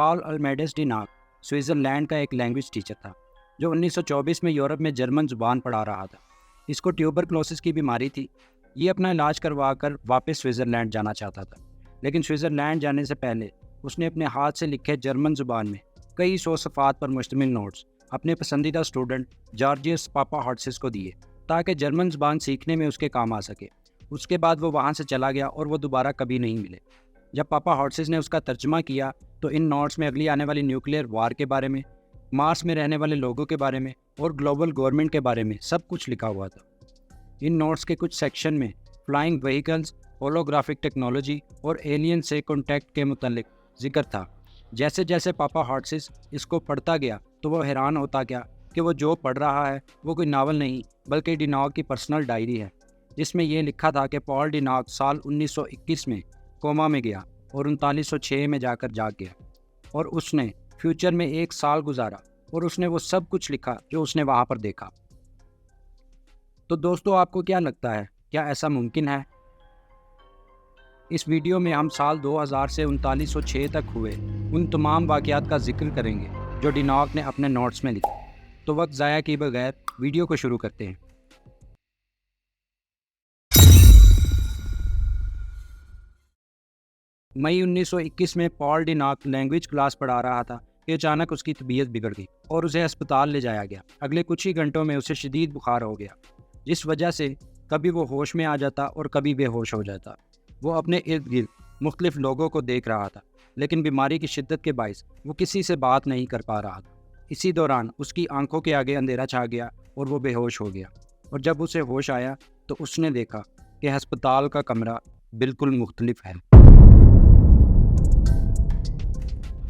Paul अल्मेडास डिनाक Switzerland का एक language teacher था जो 1924 में यूरोप में जर्मन ज़ुबान पढ़ा रहा था। इसको ट्यूबरक्लोसिस की बीमारी थी। ये अपना इलाज करवा कर वापस स्विट्ज़रलैंड जाना चाहता था, लेकिन स्विट्ज़रलैंड जाने से पहले उसने अपने हाथ से लिखे जर्मन ज़ुबान में कई सौ सफ़ात पर मुश्तमिल नोट्स अपने पसंदीदा स्टूडेंट जॉर्जियस पापाहार्ट्ज़ को दिए ताकि जर्मन ज़ुबान सीखने में उसके काम आ सके। उसके बाद वो वहाँ से चला गया और वो दोबारा कभी नहीं मिले। जब पापाहार्ट्ज़ ने उसका तर्जुमा किया तो इन नोट्स में अगली आने वाली न्यूक्लियर वार के बारे में, मार्स में रहने वाले लोगों के बारे में और ग्लोबल गवर्नमेंट के बारे में सब कुछ लिखा हुआ था। इन नोट्स के कुछ सेक्शन में फ्लाइंग व्हीकल्स, होलोग्राफिक टेक्नोलॉजी और एलियन से कॉन्टैक्ट के मुतालिक जिक्र था। जैसे जैसे पापाहार्ट्ज़ इसको पढ़ता गया तो वो हैरान होता गया कि वो जो पढ़ रहा है वो कोई नावल नहीं बल्कि डिनाक की पर्सनल डायरी है, जिसमें यह लिखा था कि पॉल डिनाक साल 1921 में कोमा में गया और 3906 में जाकर जाग गया और उसने फ्यूचर में 1 साल गुजारा और उसने वो सब कुछ लिखा जो उसने वहाँ पर देखा। तो दोस्तों, आपको क्या लगता है, क्या ऐसा मुमकिन है? इस वीडियो में हम साल 2000 से 3906 तक हुए उन तमाम वाक़यात का जिक्र करेंगे जो डिनाक ने अपने नोट्स में लिखा। तो वक्त ज़ाया किए बगैर वीडियो को शुरू करते हैं। मई 1921 में पॉल डिनाक लैंग्वेज क्लास पढ़ा रहा था कि अचानक उसकी तबीयत बिगड़ गई और उसे अस्पताल ले जाया गया। अगले कुछ ही घंटों में उसे शदीद बुखार हो गया, जिस वजह से कभी वो होश में आ जाता और कभी बेहोश हो जाता। वो अपने इर्द गिर्द मुख्तलिफ लोगों को देख रहा था, लेकिन बीमारी की शिद्दत के बायस वो किसी से बात नहीं कर पा रहा था। इसी दौरान उसकी आंखों के आगे अंधेरा छा गया और वो बेहोश हो गया। और जब उसे होश आया तो उसने देखा कि अस्पताल का कमरा बिल्कुल मुख्तलिफ है।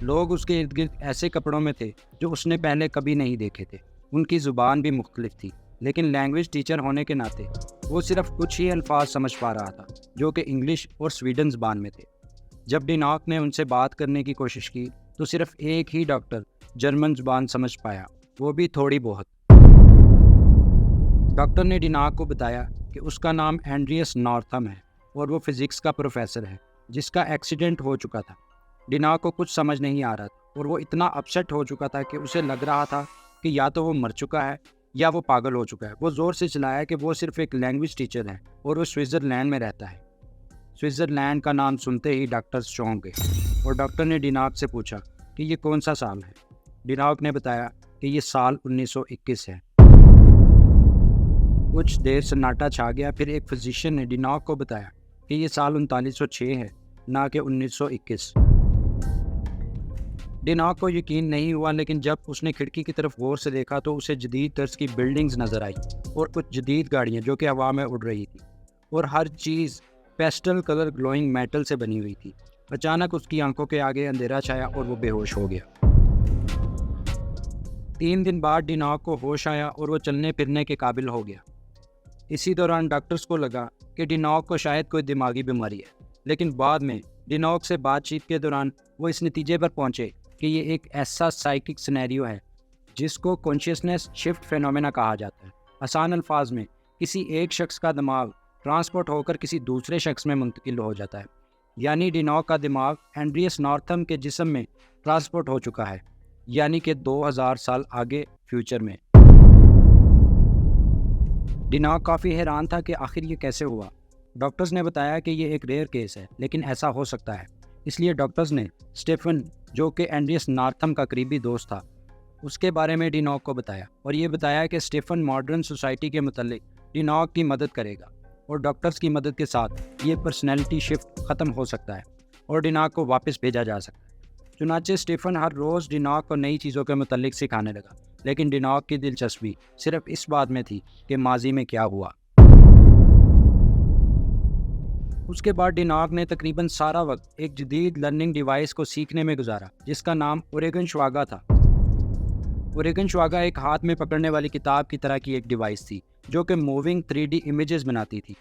लोग उसके इर्द गिर्द ऐसे कपड़ों में थे जो उसने पहले कभी नहीं देखे थे। उनकी ज़ुबान भी मुख्तलिफ थी, लेकिन लैंग्वेज टीचर होने के नाते वो सिर्फ कुछ ही अल्फाज समझ पा रहा था जो कि इंग्लिश और स्वीडन ज़बान में थे। जब डिनाक ने उनसे बात करने की कोशिश की तो सिर्फ एक ही डॉक्टर जर्मन ज़बान समझ पाया, वो भी थोड़ी बहुत। डॉक्टर ने डिनाक को बताया कि उसका नाम एंड्रियस नॉर्थम है और वो फिज़िक्स का प्रोफेसर है जिसका एक्सीडेंट हो चुका था। डिनाक को कुछ समझ नहीं आ रहा था और वो इतना अपसेट हो चुका था कि उसे लग रहा था कि या तो वो मर चुका है या वो पागल हो चुका है। वो ज़ोर से चिल्लाया कि वो सिर्फ एक लैंग्वेज टीचर है और वो स्विट्ज़रलैंड में रहता है। स्विट्ज़रलैंड का नाम सुनते ही डॉक्टर चौंक गए और डॉक्टर ने डिनाक से पूछा कि ये कौन सा साल है। डिनाक ने बताया कि ये साल 1921 है। कुछ देर सन्नाटा छा गया, फिर एक फिजिशियन ने डिनाक को बताया कि ये साल 3906 है, ना कि 1921। डिनाक को यकीन नहीं हुआ, लेकिन जब उसने खिड़की की तरफ गौर से देखा तो उसे जदीद तर्ज की बिल्डिंग्स नज़र आई और कुछ जदीद गाड़ियाँ जो कि हवा में उड़ रही थी और हर चीज़ पेस्टल कलर ग्लोइंग मेटल से बनी हुई थी। अचानक उसकी आंखों के आगे अंधेरा छाया और वो बेहोश हो गया। 3 दिन बाद डिनाक को होश आया और वो चलने फिरने के काबिल हो गया। इसी दौरान डॉक्टर्स को लगा कि डिनाक को शायद कोई दिमागी बीमारी है, लेकिन बाद में डिनाक से बातचीत के दौरान वो इस नतीजे पर पहुंचे कि ये एक ऐसा साइकिक सिनेरियो है जिसको कॉन्शियसनेस शिफ्ट फेनोमेना कहा जाता है। आसान अल्फाज में, किसी एक शख्स का दिमाग ट्रांसपोर्ट होकर किसी दूसरे शख्स में मुंतकिल हो जाता है। यानी डिनाक का दिमाग एंड्रियस नॉर्थम के जिस्म में ट्रांसपोर्ट हो चुका है, यानी कि 2000 साल आगे फ्यूचर में। डिनाक काफ़ी हैरान था कि आखिर ये कैसे हुआ। डॉक्टर्स ने बताया कि ये एक रेयर केस है, लेकिन ऐसा हो सकता है। इसलिए डॉक्टर्स ने स्टीफन, जो कि एंड्रियस नॉर्थम का करीबी दोस्त था, उसके बारे में डिनाक को बताया और ये बताया कि स्टीफन मॉडर्न सोसाइटी के मुतालिक डिनाक की मदद करेगा और डॉक्टर्स की मदद के साथ ये पर्सनैलिटी शिफ्ट ख़त्म हो सकता है और डिनाक को वापस भेजा जा सकता है। चुनाचे स्टीफन हर रोज़ डिनाक को नई चीज़ों के मुतालिक सिखाने लगा, लेकिन डिनाक की दिलचस्पी सिर्फ इस बात में थी कि माजी में क्या हुआ। उसके बाद डिनाक ने तकरीबन सारा वक्त एक जदीद लर्निंग डिवाइस को सीखने में गुजारा जिसका नाम ओरेगन श्वागा था। ओरेगन श्वागा एक हाथ में पकड़ने वाली किताब की तरह की एक डिवाइस थी जो कि मूविंग 3D इमेजेस बनाती थी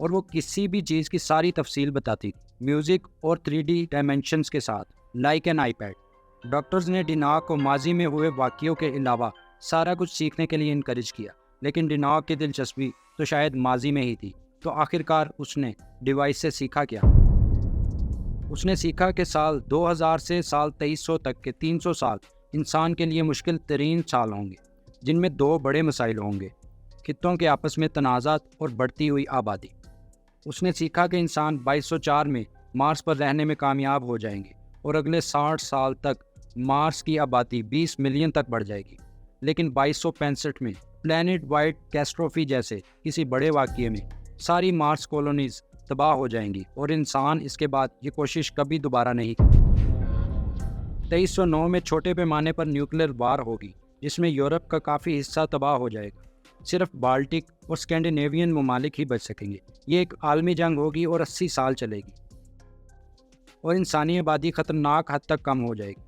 और वो किसी भी चीज़ की सारी तफसील बताती थी, म्यूज़िक और 3D डायमेंशंस के साथ, लाइक एन आईपैड। डॉक्टर्स ने डिनाक को माजी में हुए वाक़ियों के अलावा सारा कुछ सीखने के लिए इनकरेज किया, लेकिन डिनाक की दिलचस्पी तो शायद माजी में ही थी। तो आखिरकार उसने डिवाइस से सीखा क्या? उसने सीखा कि साल 2000 से साल 2300 तक के 300 साल इंसान के लिए मुश्किल तरीन साल होंगे, जिनमें दो बड़े मसाइल होंगे: खित्तों के आपस में तनाज़ात और बढ़ती हुई आबादी। उसने सीखा कि इंसान 2204 में मार्स पर रहने में कामयाब हो जाएंगे और अगले 60 साल तक मार्स की आबादी 20 मिलियन तक बढ़ जाएगी। लेकिन 2265 में प्लैनेट वाइड कैटास्ट्रोफी जैसे किसी बड़े वाक़ये में सारी मार्स कॉलोनीज़ तबाह हो जाएंगी और इंसान इसके बाद ये कोशिश कभी दोबारा नहीं करेगा। 2309 में छोटे पैमाने पर न्यूक्लियर वार होगी, जिसमें यूरोप का काफ़ी हिस्सा तबाह हो जाएगा। सिर्फ बाल्टिक और स्कैंडिनेवियन ममालिक ही बच सकेंगे। ये एक आलमी जंग होगी और 80 साल चलेगी और इंसानी आबादी ख़तरनाक हद तक कम हो जाएगी।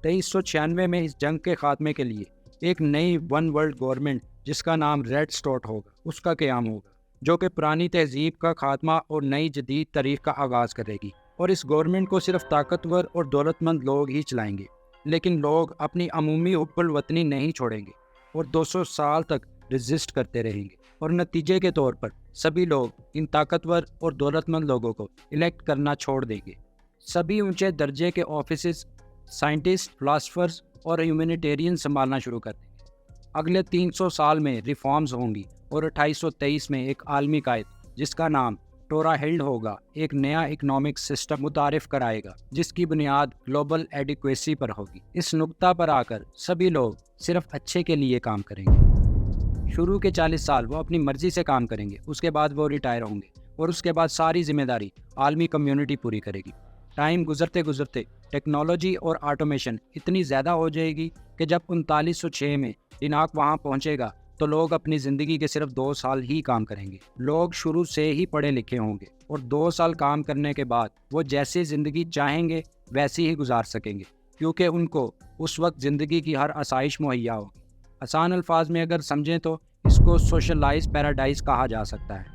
2396 में इस जंग के ख़ात्मे के लिए एक नई वन वर्ल्ड गवर्नमेंट, जिसका नाम रेड स्टॉर्ट होगा, उसका क़याम होगा, जो कि पुरानी तहजीब का खात्मा और नई जदीद तारीख का आगाज़ करेगी। और इस गवर्नमेंट को सिर्फ ताकतवर और दौलतमंद लोग ही चलाएंगे, लेकिन लोग अपनी अमूमी हुब्बुल वतनी नहीं छोड़ेंगे और 200 साल तक रेजिस्ट करते रहेंगे। और नतीजे के तौर पर सभी लोग इन ताकतवर और दौलतमंद लोगों को इलेक्ट करना छोड़ देंगे। सभी ऊंचे दर्जे के ऑफिसेस साइंटिस्ट, फिलासफर्स और ह्यूमैनिटेरियन संभालना शुरू कर देंगे। अगले 300 साल में रिफॉर्म्स होंगी और 2823 में एक आलमी कायद, जिसका नाम टोरा हिल्ड होगा, एक नया इकोनॉमिक सिस्टम मुतारिफ कराएगा, जिसकी बुनियाद ग्लोबल एडिक्वेसी पर होगी। इस नुक्ता पर आकर सभी लोग सिर्फ अच्छे के लिए काम करेंगे। शुरू के 40 साल वो अपनी मर्जी से काम करेंगे, उसके बाद वो रिटायर होंगे और उसके बाद सारी जिम्मेदारी आलमी कम्युनिटी पूरी करेगी। टाइम गुजरते गुजरते टेक्नोलॉजी और ऑटोमेशन इतनी ज़्यादा हो जाएगी कि जब 3906 में दिनांक वहाँ पहुँचेगा तो लोग अपनी ज़िंदगी के सिर्फ 2 साल ही काम करेंगे। लोग शुरू से ही पढ़े लिखे होंगे और 2 साल काम करने के बाद वो जैसी ज़िंदगी चाहेंगे वैसी ही गुजार सकेंगे, क्योंकि उनको उस वक्त ज़िंदगी की हर आसाइश मुहैया होगी। आसान अल्फाज में अगर समझें तो इसको सोशलाइज पैराडाइज कहा जा सकता है।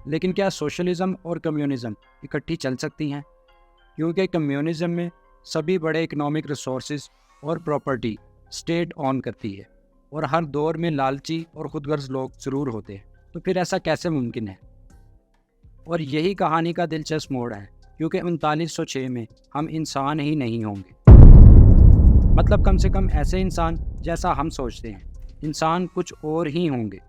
लेकिन क्या सोशलिज़म और कम्युनिज़म इकट्ठी चल सकती हैं? क्योंकि कम्युनिज़म में सभी बड़े इकोनॉमिक रिसोर्सेज और प्रॉपर्टी स्टेट ऑन करती है और हर दौर में लालची और खुदगर्ज लोग ज़रूर होते हैं। तो फिर ऐसा कैसे मुमकिन है? और यही कहानी का दिलचस्प मोड़ है, क्योंकि 3906 में हम इंसान ही नहीं होंगे, मतलब कम से कम ऐसे इंसान जैसा हम सोचते हैं। इंसान कुछ और ही होंगे।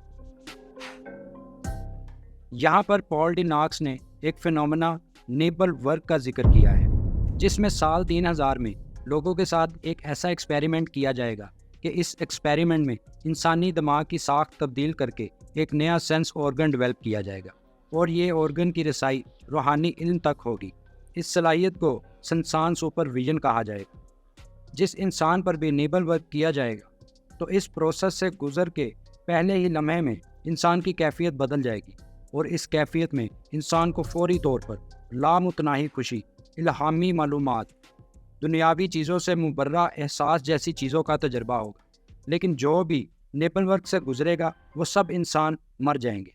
यहाँ पर पॉल डी नॉक्स ने एक फिनोमेना नेबल वर्क का जिक्र किया है, जिसमें साल 3000 में लोगों के साथ एक ऐसा एक्सपेरिमेंट किया जाएगा कि इस एक्सपेरिमेंट में इंसानी दिमाग की साख तब्दील करके एक नया सेंस ऑर्गन डेवलप किया जाएगा और ये ऑर्गन की रसाई रूहानी इल्म तक होगी। इस सलाहियत को संसान सुपरविजन कहा जाएगा। जिस इंसान पर भी नेबल वर्क किया जाएगा तो इस प्रोसेस से गुजर के पहले ही लम्हे में इंसान की कैफियत बदल जाएगी और इस कैफियत में इंसान को फौरी तौर पर लामुतनाही खुशी, इल्हामी मालूमात, दुनियावी चीज़ों से मुबर्रा एहसास जैसी चीज़ों का तजर्बा होगा। लेकिन जो भी नेबल वर्क से गुजरेगा वो सब इंसान मर जाएंगे।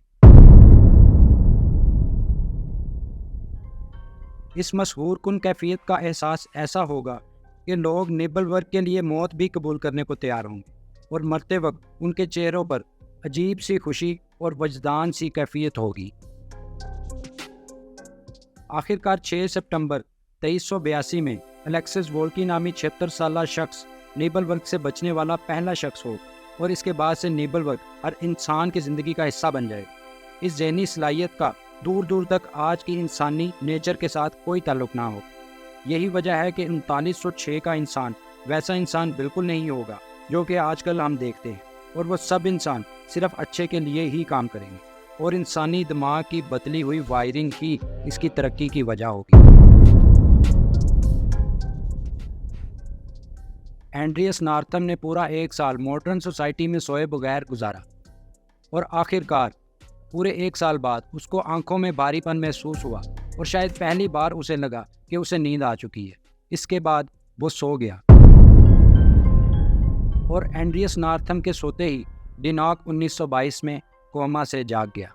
इस मशहूर कुन कैफियत का एहसास ऐसा होगा कि लोग नेबल वर्क के लिए मौत भी कबूल करने को तैयार होंगे और मरते वक्त उनके चेहरों पर अजीब सी खुशी और वजदान सी कैफियत होगी। आखिरकार 6 सितंबर 2382 में अलेक्सिस वोल्की नामी 76 साला शख्स नेबल वर्क से बचने वाला पहला शख्स हो और इसके बाद से नेबल वर्क हर इंसान की ज़िंदगी का हिस्सा बन जाएगा। इस ज़हनी सलाहियत का दूर दूर तक आज की इंसानी नेचर के साथ कोई ताल्लुक ना हो। यही वजह है कि 3906 का इंसान वैसा इंसान बिल्कुल नहीं होगा जो कि आजकल हम देखते हैं, और वो सब इंसान सिर्फ अच्छे के लिए ही काम करेंगे और इंसानी दिमाग की बदली हुई वायरिंग ही इसकी तरक्की की वजह होगी। एंड्रियस नॉर्थम ने पूरा 1 साल मॉडर्न सोसाइटी में सोए बगैर गुजारा और आखिरकार पूरे 1 साल बाद उसको आंखों में भारीपन महसूस हुआ और शायद पहली बार उसे लगा कि उसे नींद आ चुकी है। इसके बाद वो सो गया और एंड्रियस नॉर्थम के सोते ही डिनॉक 1922 में कोमा से जाग गया।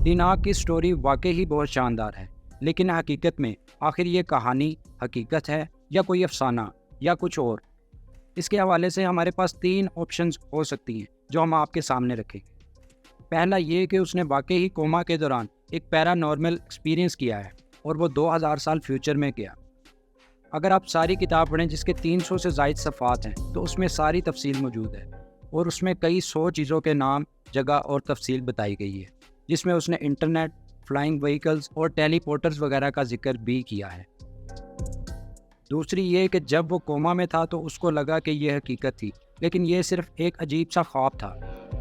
डिनॉक की स्टोरी वाकई ही बहुत शानदार है, लेकिन हकीकत में आखिर ये कहानी हकीकत है या कोई अफसाना या कुछ और? इसके हवाले से हमारे पास 3 ऑप्शंस हो सकती हैं जो हम आपके सामने रखेंगे। पहला ये कि उसने वाकई ही कोमा के दौरान एक पैरानॉर्मल एक्सपीरियंस किया है और वो 2000 साल फ्यूचर में गया। अगर आप सारी किताब पढ़ें जिसके 300 से ज़ायद सफ़ात हैं तो उसमें सारी तफसील मौजूद है और उसमें कई 100 चीज़ों के नाम, जगह और तफसील बताई गई है, जिसमें उसने इंटरनेट, फ्लाइंग व्हीकल्स और टेलीपोर्टर्स वगैरह का जिक्र भी किया है। दूसरी ये कि जब वो कोमा में था तो उसको लगा कि यह हकीकत थी, लेकिन यह सिर्फ एक अजीब सा ख्वाब था,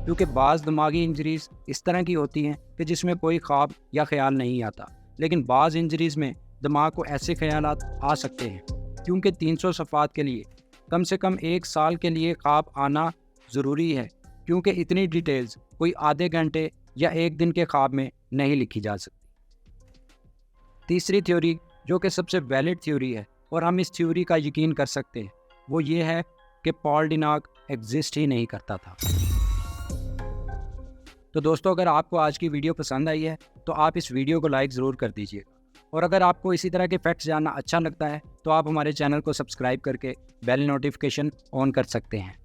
क्योंकि बाज़ दिमागी इंजरीज़ इस तरह की होती हैं कि जिसमें कोई ख्वाब या ख्याल नहीं आता, लेकिन बाज़ इंजरीज़ में दिमाग को ऐसे ख्यालात आ सकते हैं। क्योंकि 300 सफ़ात के लिए कम से कम 1 साल के लिए ख्वाब आना ज़रूरी है, क्योंकि इतनी डिटेल्स कोई आधे घंटे या 1 दिन के ख्वाब में नहीं लिखी जा सकती। तीसरी थ्योरी, जो कि सबसे वैलिड थ्योरी है और हम इस थ्योरी का यकीन कर सकते हैं, वो ये है कि पॉल डिनाक एग्जिस्ट ही नहीं करता था। तो दोस्तों, अगर आपको आज की वीडियो पसंद आई है तो आप इस वीडियो को लाइक ज़रूर कर दीजिएगा, और अगर आपको इसी तरह के फैक्ट्स जानना अच्छा लगता है तो आप हमारे चैनल को सब्सक्राइब करके बेल नोटिफिकेशन ऑन कर सकते हैं।